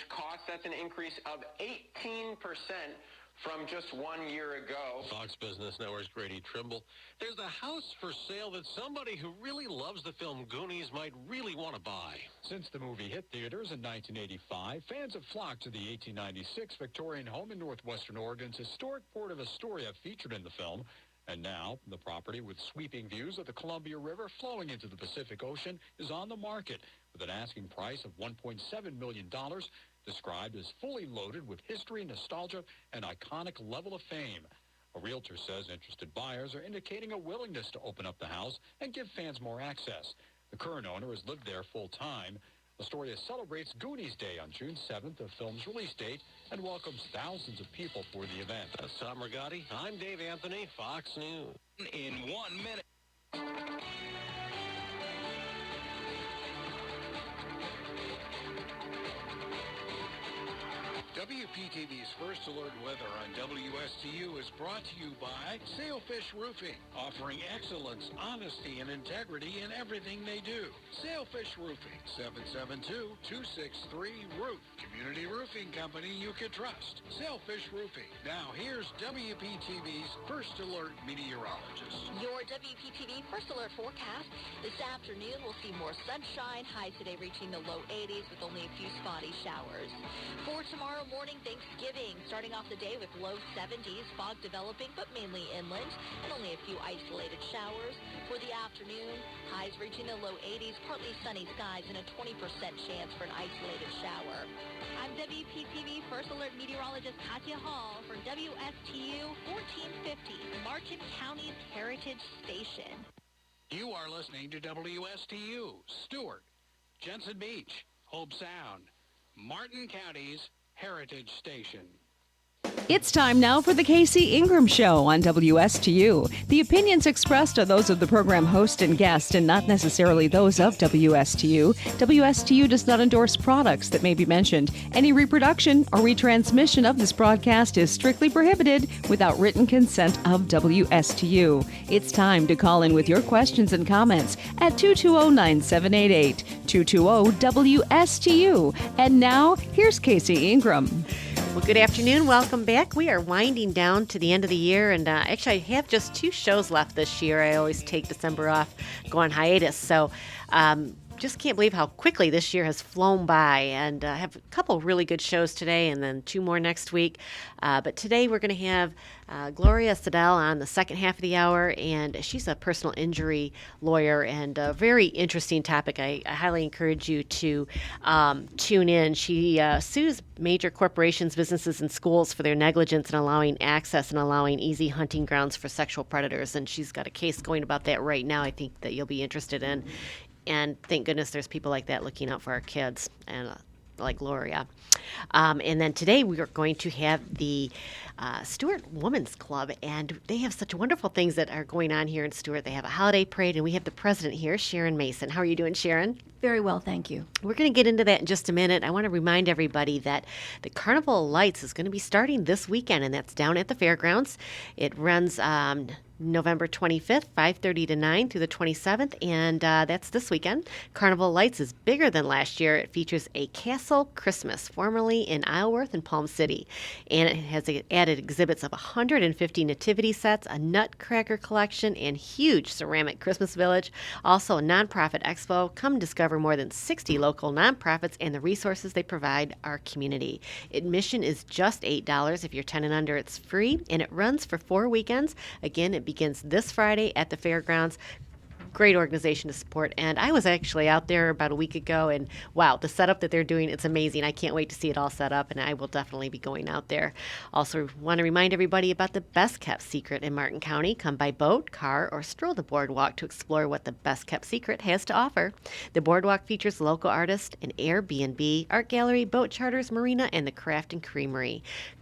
cost. That's an increase of 18% from just 1 year ago. Fox Business Network's Grady Trimble. There's a house for sale that somebody who really loves the film Goonies might really want to buy. Since the movie hit theaters in 1985, fans have flocked to the 1896 Victorian home in northwestern Oregon's historic Port of Astoria featured in the film. And now, the property with sweeping views of the Columbia River flowing into the Pacific Ocean is on the market with an asking price of $1.7 million, described as fully loaded with history, nostalgia, and iconic level of fame. A realtor says interested buyers are indicating a willingness to open up the house and give fans more access. The current owner has lived there full-time. Astoria celebrates Goonies Day on June 7th, the film's release date, and welcomes thousands of people for the event. That's Tom Rigotti. I'm Dave Anthony, Fox News. In 1 minute. WPTV's First Alert Weather on WSTU is brought to you by Sailfish Roofing, offering excellence, honesty, and integrity in everything they do. Sailfish Roofing, 772-263-ROOF. Community roofing company you can trust. Sailfish Roofing. Now here's WPTV's First Alert meteorologist. Your WPTV First Alert forecast. This afternoon we'll see more sunshine. Highs today reaching the low 80s with only a few spotty showers. For tomorrow morning, Thanksgiving, starting off the day with low 70s, fog developing, but mainly inland, and only a few isolated showers. For the afternoon, highs reaching the low 80s, partly sunny skies, and a 20% chance for an isolated shower. I'm WPTV First Alert meteorologist Katya Hall for WSTU 1450, Martin County's Heritage Station. You are listening to WSTU, Stuart, Jensen Beach, Hope Sound, Martin County's Heritage Station. It's time now for the Casey Ingram Show on WSTU. The opinions expressed are those of the program host and guest and not necessarily those of WSTU. WSTU does not endorse products that may be mentioned. Any reproduction or retransmission of this broadcast is strictly prohibited without written consent of WSTU. It's time to call in with your questions and comments at 220-9788, 220-WSTU. And now, here's Casey Ingram. Well, good afternoon. Welcome back. We are winding down to the end of the year, and actually I have just 2 shows left this year. I always take December off, go on hiatus, so just can't believe how quickly this year has flown by, and I have a couple really good shows today and then 2 more next week. But today we're going to have Gloria Siddell on the second half of the hour, and she's a personal injury lawyer, and a very interesting topic. I highly encourage you to tune in. She sues major corporations, businesses, and schools for their negligence in allowing access and allowing easy hunting grounds for sexual predators, and she's got a case going about that right now I think that you'll be interested in. And thank goodness there's people like that looking out for our kids, and like Gloria. And then today we are going to have the Stuart Women's Club, and they have such wonderful things that are going on here in Stuart. They have a holiday parade, and we have the president here, Sharon Mason. How are you doing, Sharon? Very well, thank you. We're going to get into that in just a minute. I want to remind everybody that the Carnival of Lights is going to be starting this weekend, and that's down at the fairgrounds. It runs November 25th, 5:30 to 9 through the 27th, and that's this weekend. Carnival of Lights is bigger than last year. It features a Castle Christmas, formerly in Isleworth and Palm City, and it has added exhibits of 150 nativity sets, a nutcracker collection, and huge ceramic Christmas village. Also a nonprofit expo. Come discover more than 60 local nonprofits and the resources they provide our community. Admission is just $8. If you're 10 and under, it's free, and it runs for 4 weekends. Again, it begins this Friday at the fairgrounds. Great organization to support, and I was actually out there about a week ago, and wow, the setup that they're doing, it's amazing. I can't wait to see it all set up, and I will definitely be going out there. Also want to remind everybody about the best kept secret in Martin County. Come by boat, car, or stroll the boardwalk to explore what the best kept secret has to offer. The boardwalk features local artists, an Airbnb, art gallery, boat charters, marina, and the Craft and Creamery.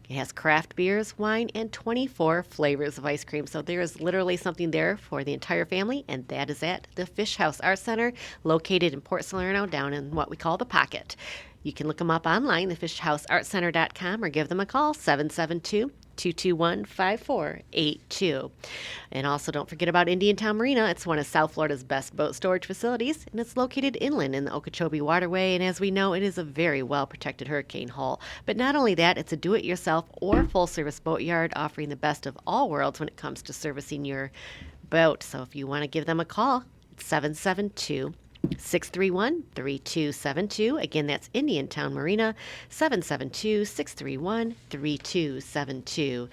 It has craft beers, wine, and 24 flavors of ice cream. So there is literally something there for the entire family, and that is at the Fish House Art Center, located in Port Salerno, down in what we call the Pocket. You can look them up online, thefishhouseartcenter.com, or give them a call, 772 221-5482. And also don't forget about Indiantown Marina. It's one of South Florida's best boat storage facilities, and it's located inland in the Okeechobee Waterway. And as we know, it is a very well-protected hurricane hull. But not only that, it's a do-it-yourself or full-service boat yard offering the best of all worlds when it comes to servicing your boat. So if you want to give them a call, it's 772-631-3272. Again, that's Indiantown Marina, 772-631-3272.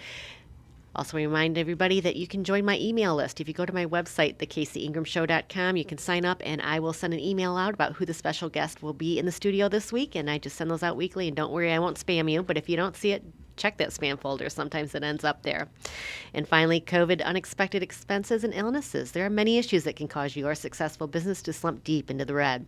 Also remind everybody that you can join my email list. If you go to my website, thecaseyingramshow.com, you can sign up and I will send an email out about who the special guest will be in the studio this week. And I just send those out weekly. And don't worry, I won't spam you. But if you don't see it, check that spam folder. Sometimes it ends up there. And finally, COVID, unexpected expenses, and illnesses. There are many issues that can cause your successful business to slump deep into the red.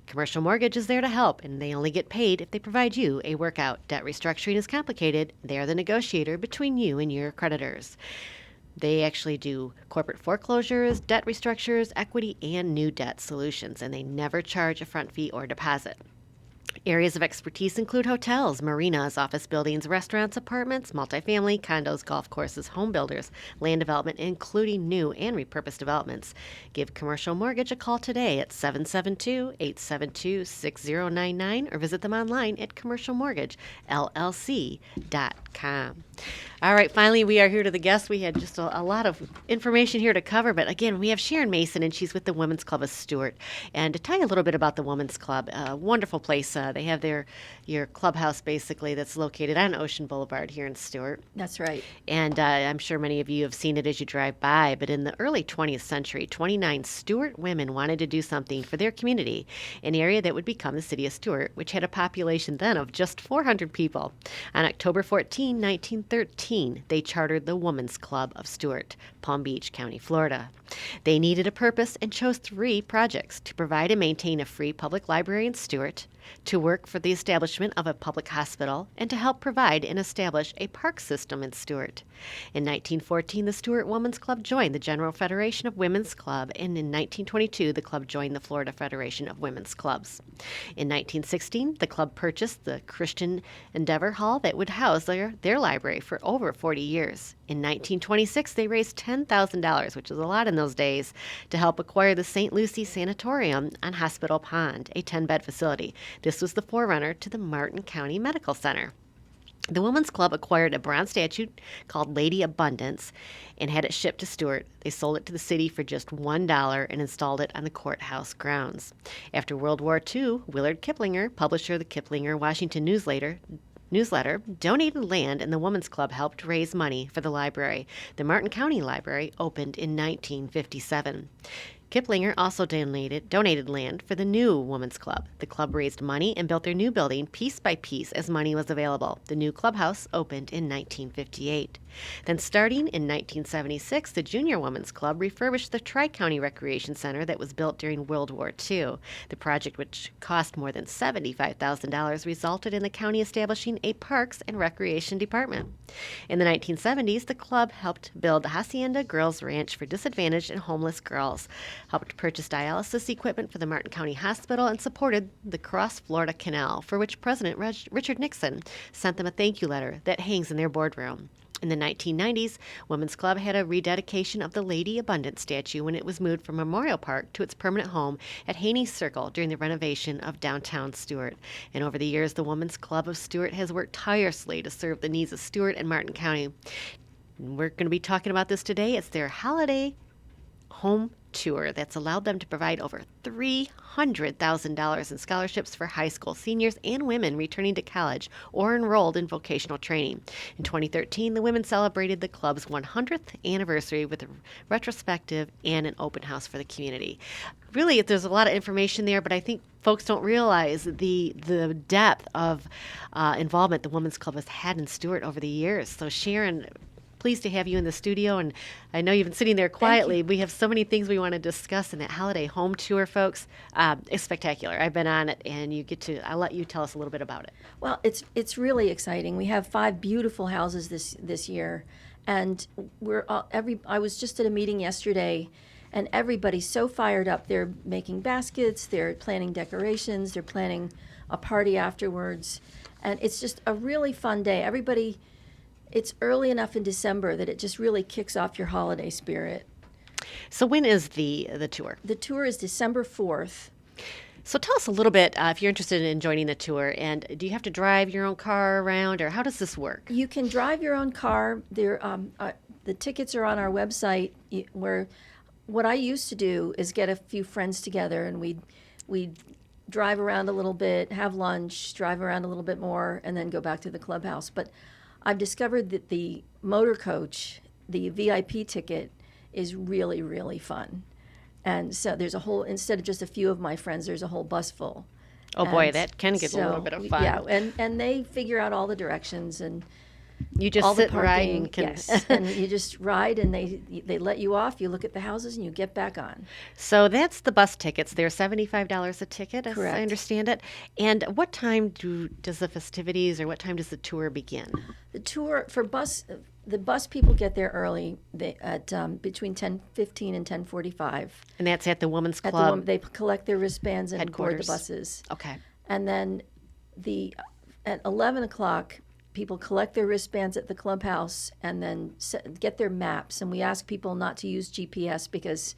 Commercial Mortgage is there to help, and they only get paid if they provide you a workout. Debt restructuring is complicated. They are the negotiator between you and your creditors. They actually do corporate foreclosures, debt restructures, equity, and new debt solutions, and they never charge a front fee or deposit. Areas of expertise include hotels, marinas, office buildings, restaurants, apartments, multifamily, condos, golf courses, home builders, land development, including new and repurposed developments. Give Commercial Mortgage a call today at 772-872-6099 or visit them online at commercialmortgagellc.com. All right, finally, we are here to the guest. We had just a lot of information here to cover, but again, we have Sharon Mason, and she's with the Women's Club of Stuart. And to tell you a little bit about the Women's Club, a wonderful place. They have your clubhouse, basically, that's located on Ocean Boulevard here in Stuart. That's right. And I'm sure many of you have seen it as you drive by, but in the early 20th century, 29 Stuart women wanted to do something for their community, an area that would become the city of Stuart, which had a population then of just 400 people. On October 14, 1913, they chartered the Women's Club of Stuart, Palm Beach County, Florida. They needed a purpose and chose 3 projects: to provide and maintain a free public library in Stuart, to work for the establishment of a public hospital, and to help provide and establish a park system in Stuart. In 1914, the Stuart Women's Club joined the General Federation of Women's Club, and in 1922, the club joined the Florida Federation of Women's Clubs. In 1916, the club purchased the Christian Endeavor Hall that would house their library for over 40 years. In 1926, they raised $10,000, which is a lot in those days, to help acquire the St. Lucie Sanatorium on Hospital Pond, a 10-bed facility. This was the forerunner to the Martin County Medical Center. The Women's Club acquired a bronze statue called Lady Abundance and had it shipped to Stuart. They sold it to the city for just $1 and installed it on the courthouse grounds. After World War II, Willard Kiplinger, publisher of the Kiplinger Washington newsletter, donated land, and the Women's Club helped raise money for the library. The Martin County Library opened in 1957. Kiplinger also donated land for the new Women's Club. The club raised money and built their new building piece by piece as money was available. The new clubhouse opened in 1958. Then starting in 1976, the Junior Women's Club refurbished the Tri-County Recreation Center that was built during World War II. The project, which cost more than $75,000, resulted in the county establishing a Parks and Recreation Department. In the 1970s, the club helped build the Hacienda Girls Ranch for disadvantaged and homeless girls, helped purchase dialysis equipment for the Martin County Hospital, and supported the Cross Florida Canal, for which President Richard Nixon sent them a thank you letter that hangs in their boardroom. In the 1990s, Women's Club had a rededication of the Lady Abundance statue when it was moved from Memorial Park to its permanent home at Haney Circle during the renovation of downtown Stuart. And over the years, the Women's Club of Stuart has worked tirelessly to serve the needs of Stuart and Martin County. And we're going to be talking about this today. It's their holiday home tour that's allowed them to provide over $300,000 in scholarships for high school seniors and women returning to college or enrolled in vocational training. In 2013, the women celebrated the club's 100th anniversary with a retrospective and an open house for the community. Really, there's a lot of information there, but I think folks don't realize the depth of involvement the Women's Club has had in Stuart over the years. So Sharon, pleased to have you in the studio, and I know you've been sitting there quietly. We have so many things we want to discuss in that holiday home tour, folks. It's spectacular. I've been on it, and I'll let you tell us a little bit about it. Well, it's really exciting. We have 5 beautiful houses this year, and I was just at a meeting yesterday, and everybody's so fired up. They're making baskets, they're planning decorations, they're planning a party afterwards, and it's just a really fun day. Everybody It's early enough in December that it just really kicks off your holiday spirit. So when is the tour? The tour is December 4th. So tell us a little bit if you're interested in joining the tour. And do you have to drive your own car around, or how does this work? You can drive your own car. The tickets are on our website. Where what I used to do is get a few friends together, and we'd drive around a little bit, have lunch, drive around a little bit more, and then go back to the clubhouse. But I've discovered that the motorcoach, the VIP ticket, is really, really fun. And so there's instead of just a few of my friends, there's a whole bus full. Oh boy, that can get a little bit of fun. Yeah, and they figure out all the directions, and you just all sit the and ride parking. and can... Yes, and you just ride, and they let you off. You look at the houses, and you get back on. So that's the bus tickets. They're $75 a ticket, as Correct. I understand it. And what time does the festivities, or what time does the tour begin? The tour for the bus people get there early. They at between 10:15 and 10:45. And that's at the Women's Club. They collect their wristbands and board Headquarters. the buses. Okay. And then at 11 o'clock, people collect their wristbands at the clubhouse and then get their maps. And we ask people not to use GPS because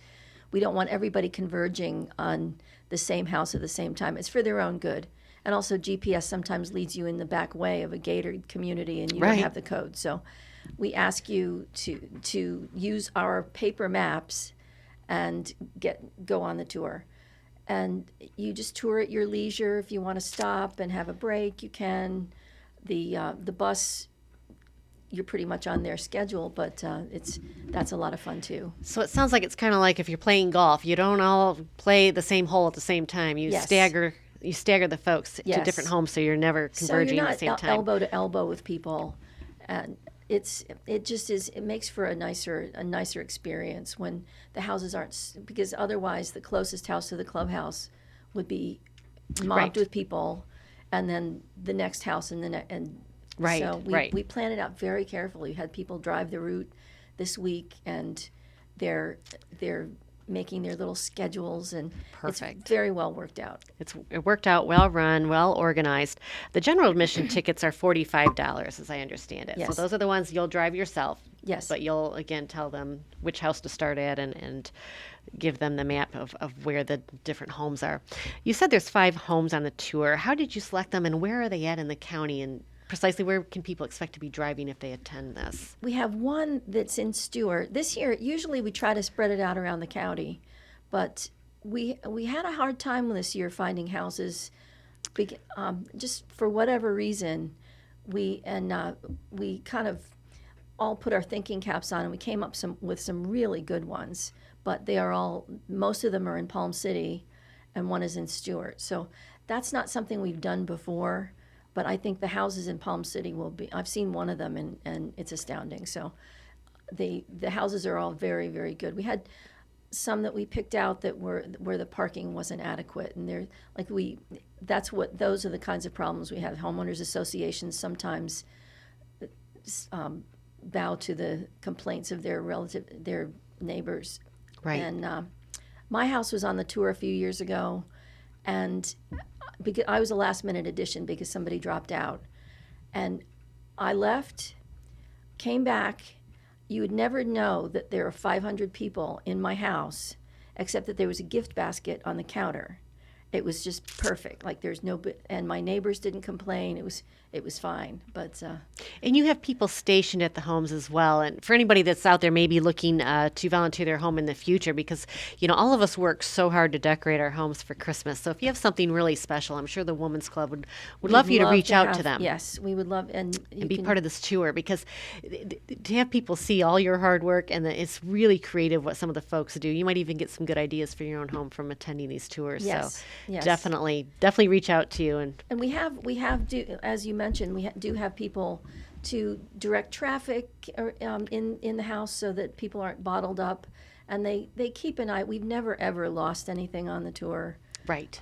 we don't want everybody converging on the same house at the same time. It's for their own good. And also GPS sometimes leads you in the back way of a gated community, and you Right. don't have the code. So we ask you to use our paper maps and go on the tour. And you just tour at your leisure. If you want to stop and have a break, you can. The bus, you're pretty much on their schedule, but that's a lot of fun too. So it sounds like it's kind of like if you're playing golf, you don't all play the same hole at the same time. You Yes. stagger the folks to Yes. different homes, so you're never So converging you're at not the same time. elbow to elbow with people, and it makes for a nicer experience when the houses aren't, because otherwise the closest house to the clubhouse would be mobbed Right. with people, and then the next house and Right, so right. we plan it out very carefully. We had people drive the route this week, and they're making their little schedules, and Perfect. it's very well worked out. It worked out, well run, well organized. The general admission tickets are $45, as I understand it. Yes. So those are the ones you'll drive yourself. Yes. But you'll, again, tell them which house to start at and give them the map of where the different homes are. You said there's 5 homes on the tour. How did you select them, and where are they at in the county, and precisely where can people expect to be driving if they attend this? We have one that's in Stuart. This year, usually we try to spread it out around the county, but we had a hard time this year finding houses, just for whatever reason. We kind of all put our thinking caps on, and we came up with some really good ones. But most of them are in Palm City, and one is in Stuart. So that's not something we've done before. But I think the houses in Palm City will be. I've seen one of them, and it's astounding. So the houses are all very, very good. We had some that we picked out that where the parking wasn't adequate, and those are the kinds of problems we have. Homeowners associations sometimes bow to the complaints of their neighbors. Right. And my house was on the tour a few years ago, and because I was a last minute addition because somebody dropped out, and I left, came back. You would never know that there are 500 people in my house, except that there was a gift basket on the counter. It was just perfect. Like there's and my neighbors didn't complain. It was fine. But And you have people stationed at the homes as well. And for anybody that's out there maybe looking to volunteer their home in the future, because, all of us work so hard to decorate our homes for Christmas. So if you have something really special, I'm sure the Women's Club would love you to reach out to them. Yes, we would love, and be part of this tour, because to have people see all your hard work, and it's really creative what some of the folks do. You might even get some good ideas for your own home from attending these tours. Yes, so yes. definitely reach out to you. And we have as you mentioned, we do have people to direct traffic in the house so that people aren't bottled up, and they keep an eye. We've never ever lost anything on the tour. Right.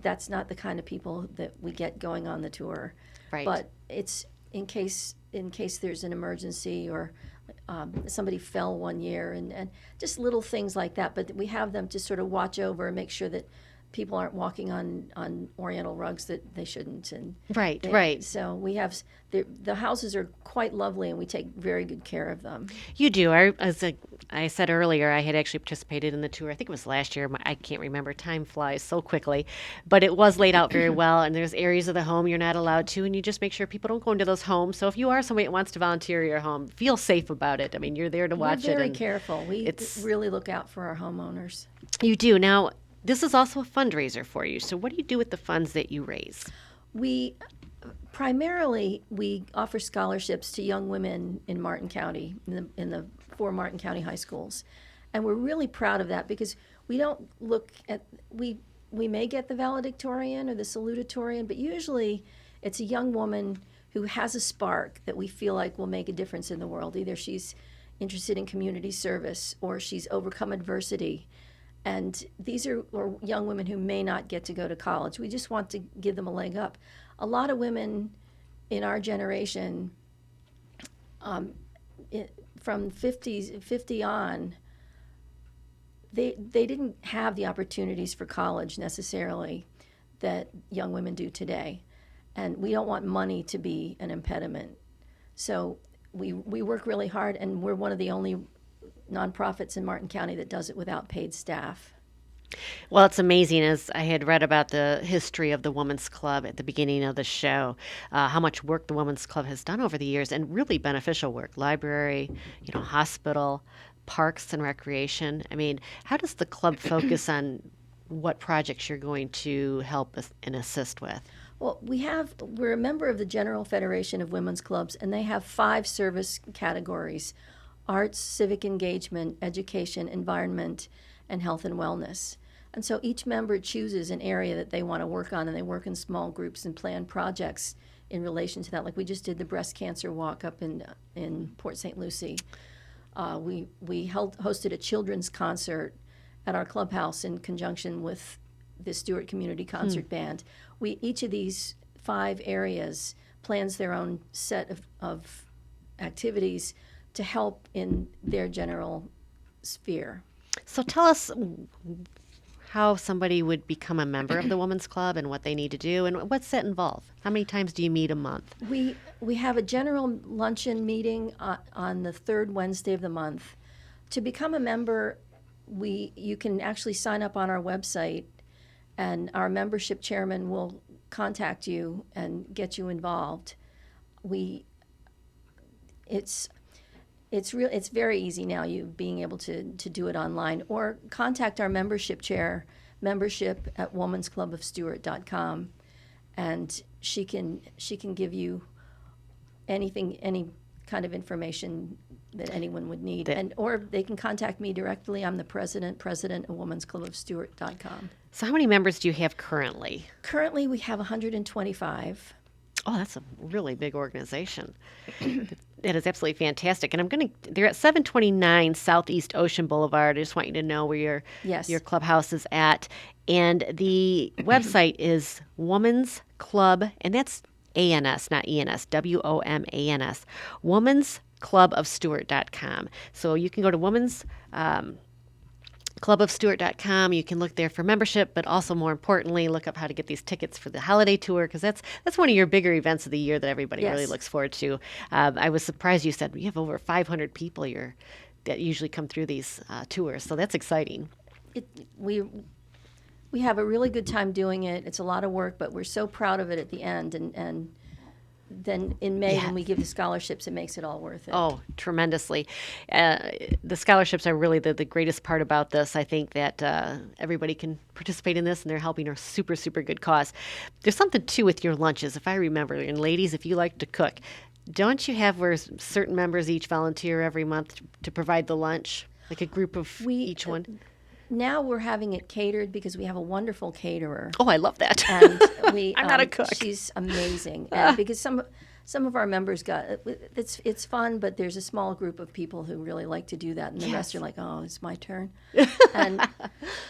That's not the kind of people that we get going on the tour. Right. But it's in case there's an emergency, or somebody fell one year, and just little things like that. But we have them to sort of watch over and make sure that people aren't walking on Oriental rugs that they shouldn't. And Right. So we have the houses are quite lovely, and we take very good care of them. You do. As I said earlier, I had actually participated in the tour. I think it was last year. I can't remember. Time flies so quickly. But it was laid out very well, and there's areas of the home you're not allowed to, and you just make sure people don't go into those homes. So if you are somebody that wants to volunteer your home, feel safe about it. I mean, you're there to watch it. We're very careful. We really look out for our homeowners. You do. Now, this is also a fundraiser for you. So what do you do with the funds that you raise? Primarily, we offer scholarships to young women in Martin County, in the 4 Martin County high schools. And we're really proud of that because we don't look at, we may get the valedictorian or the salutatorian, but usually it's a young woman who has a spark that we feel like will make a difference in the world. Either she's interested in community service or she's overcome adversity. And these are young women who may not get to go to college. We just want to give them a leg up. A lot of women in our generation, from 50 on, they didn't have the opportunities for college necessarily that young women do today. And we don't want money to be an impediment. So we work really hard, and we're one of the only nonprofits in Martin County that does it without paid staff. Well, it's amazing, as I had read about the history of the Women's Club at the beginning of the show, how much work the Women's Club has done over the years, and really beneficial work. Library, hospital, parks and recreation. I mean, how does the club focus on what projects you're going to help and assist with? Well, we're a member of the General Federation of Women's Clubs, and they have 5 service categories: arts, civic engagement, education, environment, and health and wellness. And so each member chooses an area that they want to work on, and they work in small groups and plan projects in relation to that. Like we just did the breast cancer walk up in Port St. Lucie. We hosted a children's concert at our clubhouse in conjunction with the Stuart Community Concert Band. Each of these 5 areas plans their own set of activities to help in their general sphere. So tell us how somebody would become a member of the Women's Club and what they need to do, and what's that involve? How many times do you meet a month? We have a general luncheon meeting on the 3rd Wednesday of the month. To become a member, you can actually sign up on our website, and our membership chairman will contact you and get you involved. It's very easy now, you being able to do it online, or contact our membership chair, membership@womansclubofstuart.com, and she can give you any kind of information that anyone would need, or they can contact me directly. I'm the president at womansclubofstuart.com. So how many members do you have currently? Currently, we have 125. Oh, that's a really big organization. That is absolutely fantastic. And they're at 729 Southeast Ocean Boulevard. I just want you to know where your clubhouse is at. And the website is Woman's Club, and that's ANS, not ENS, WOMANS, womansclubofstuart.com. So you can go to Woman's clubofstuart.com. You can look there for membership, but also more importantly, look up how to get these tickets for the holiday tour, because that's one of your bigger events of the year that everybody really looks forward to. I was surprised you said you have over 500 people that usually come through these tours, so that's exciting. We have a really good time doing it. It's a lot of work, but we're so proud of it at the end, and then in May when we give the scholarships, it makes it all worth it. Oh, tremendously. The scholarships are really the greatest part about this. I think that everybody can participate in this, and they're helping a super, super good cause. There's something, too, with your lunches, if I remember. And ladies, if you like to cook, don't you have where certain members each volunteer every month to provide the lunch, like a group of each one? Now we're having it catered because we have a wonderful caterer. Oh, I love that. And I'm not a cook. She's amazing. And because some of our members it's fun, but there's a small group of people who really like to do that, and the rest are like, oh, it's my turn. And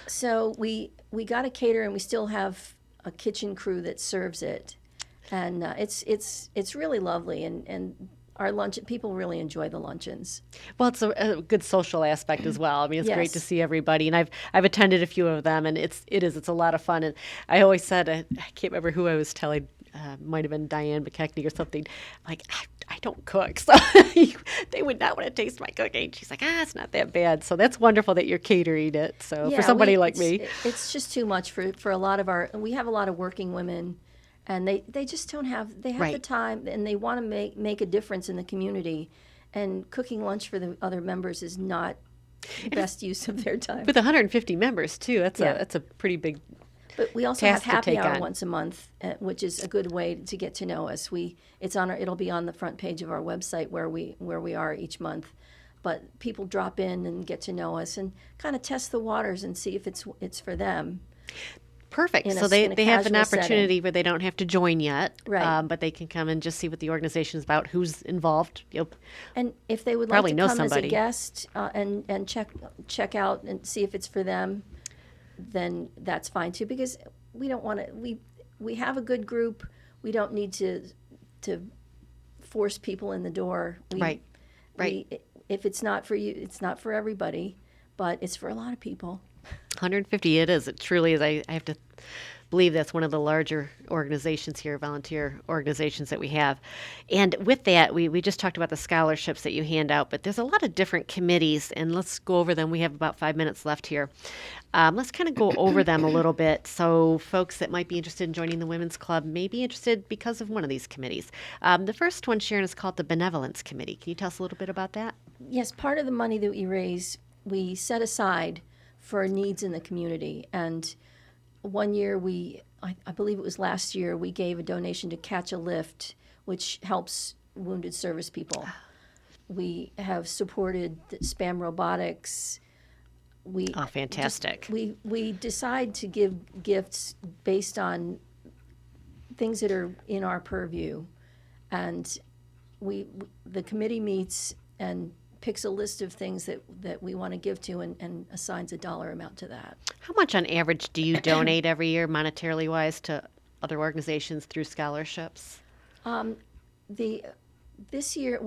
so we got a caterer, and we still have a kitchen crew that serves it, and it's really lovely. And our lunch, people really enjoy the luncheons. Well, it's a good social aspect as well. I mean, it's great to Yes. see everybody, and I've attended a few of them, and it's a lot of fun. And I always said, I can't remember who I was telling, might have been Diane McKechnie or something. Like, I don't cook, so they would not want to taste my cooking. She's like, it's not that bad. So that's wonderful that you're catering it. So for somebody like me, it's just too much for a lot of we have a lot of working women. And they just don't have, they have the time, and they want to make a difference in the community. And cooking lunch for the other members is not the best use of their time. With 150 members, too, that's a pretty big But we also have task to happy take hour on. once a month, which is a good way to get to know us. It'll be on the front page of our website where we are each month. But people drop in and get to know us and kind of test the waters and see if it's for them. Perfect. So they have an opportunity where they don't have to join yet, Right. But they can come and just see what the organization is about, who's involved. And if they would like Probably to know come somebody. as a guest and check out and see if it's for them, then that's fine too. Because we don't want to. We have a good group. We don't need to force people in the door. Right. If it's not for you, it's not for everybody, but it's for a lot of people. 150 it is. It truly is. I have to believe that's one of the larger organizations here, volunteer organizations that we have. And with that, we just talked about the scholarships that you hand out, but there's a lot of different committees, and let's go over them. We have about 5 minutes left here. Let's kind of go over them a little bit. So folks that might be interested in joining the Women's Club may be interested because of one of these committees. The first one, Sharon, is called the Benevolence Committee. Can you tell us a little bit about that? Yes, part of the money that we raise, we set aside for needs in the community. And one year I believe it was last year, we gave a donation to Catch a Lift, which helps wounded service people. We have supported Spam Robotics. Fantastic. We decide to give gifts based on things that are in our purview. And the committee meets and picks a list of things that we want to give to and assigns a dollar amount to that. How much on average do you donate every year, monetarily wise, to other organizations through scholarships? This year,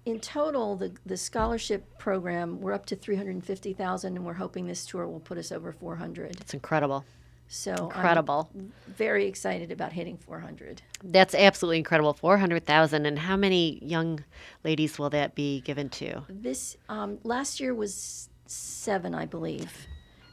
in total, the scholarship program, we're up to $350,000, and we're hoping this tour will put us over 400. It's incredible. So Incredible. I'm very excited about hitting 400. That's absolutely incredible. 400,000. And how many young ladies will that be given to? This last year was 7, I believe,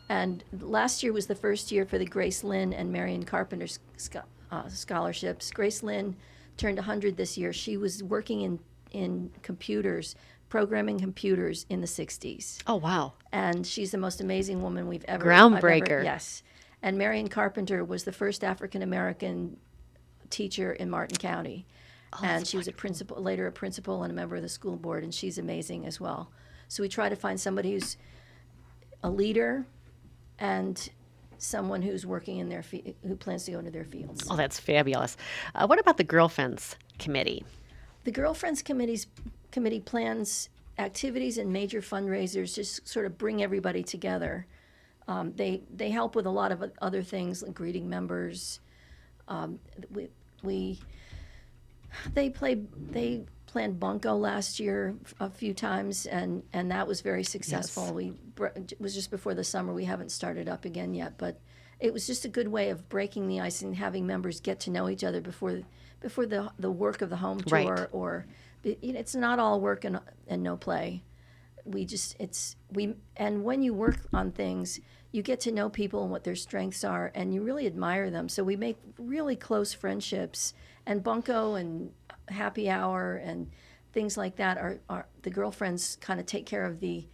and last year was the first year for the Grace Lynn and Marion Carpenter scholarships. Grace Lynn turned 100 this year. She was working in computers, programming computers in the 60s. Oh, wow. And she's the most amazing woman we've ever. Groundbreaker. Yes. And Marion Carpenter was the first African-American teacher in Martin County. And she was later a principal and a member of the school board, and she's amazing as well. So we try to find somebody who's a leader and someone who's working in their who plans to go into their fields. Oh, that's fabulous. What about the Girlfriends Committee? The Girlfriends Committee plans activities and major fundraisers, just sort of bring everybody together. They help with a lot of other things, like greeting members. They planned Bunko last year a few times, and that was very successful. Yes. It was just before the summer. We haven't started up again yet, but it was just a good way of breaking the ice and having members get to know each other before the work of the home tour. Right. Or it's not all work and no play. And when you work on things, you get to know people and what their strengths are, and you really admire them. So we make really close friendships, and Bunko and Happy Hour and things like that are the girlfriends kind of take care of the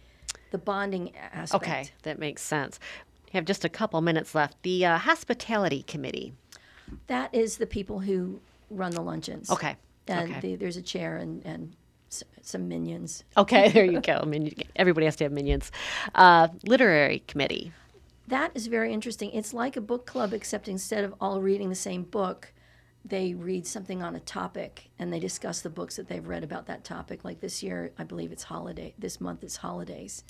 bonding aspect. Okay, that makes sense. We have just a couple minutes left. The Hospitality Committee. That is the people who run the luncheons. Okay. And okay. there's a chair and some minions. Okay, there you go. Everybody has to have minions. Literary Committee. That is very interesting. It's like a book club, except instead of all reading the same book, they read something on a topic, and they discuss the books that they've read about that topic. Like this year, I believe it's holiday. This month is holidays.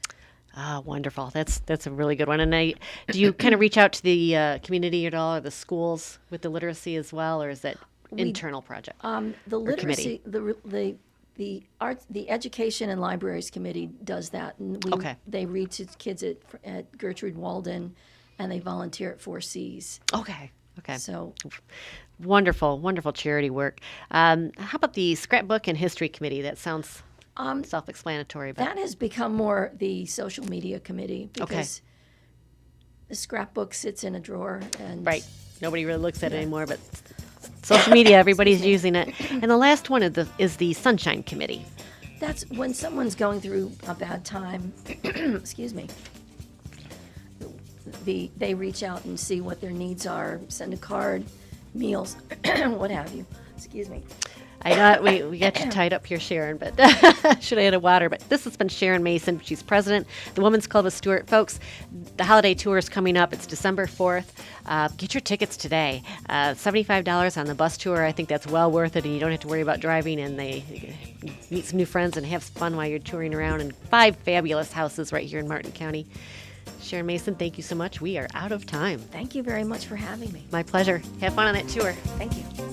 Ah, wonderful. That's a really good one. And do you kind of reach out to the community at all, or the schools with the literacy as well, or is that internal project? The literacy, committee? the arts, the education and libraries committee does that, and they read to kids at Gertrude Walden, and they volunteer at 4Cs. Okay. So wonderful charity work. How about the scrapbook and history committee? That sounds self-explanatory. But that has become more the social media committee because the scrapbook sits in a drawer and right. Nobody really looks at it anymore, but social media, everybody's using it. And the last one is the Sunshine Committee. That's when someone's going through a bad time. Excuse me. They reach out and see what their needs are, send a card, meals, what have you. Excuse me. I know we got you tied up here, Sharon, but should have had a water. But this has been Sharon Mason. She's president of the Women's Club of Stuart. Folks, the holiday tour is coming up. It's December 4th. Get your tickets today. $75 on the bus tour. I think that's well worth it, and you don't have to worry about driving, and they meet some new friends and have fun while you're touring around, and 5 fabulous houses right here in Martin County. Sharon Mason, thank you so much. We are out of time. Thank you very much for having me. My pleasure. Have fun on that tour. Thank you.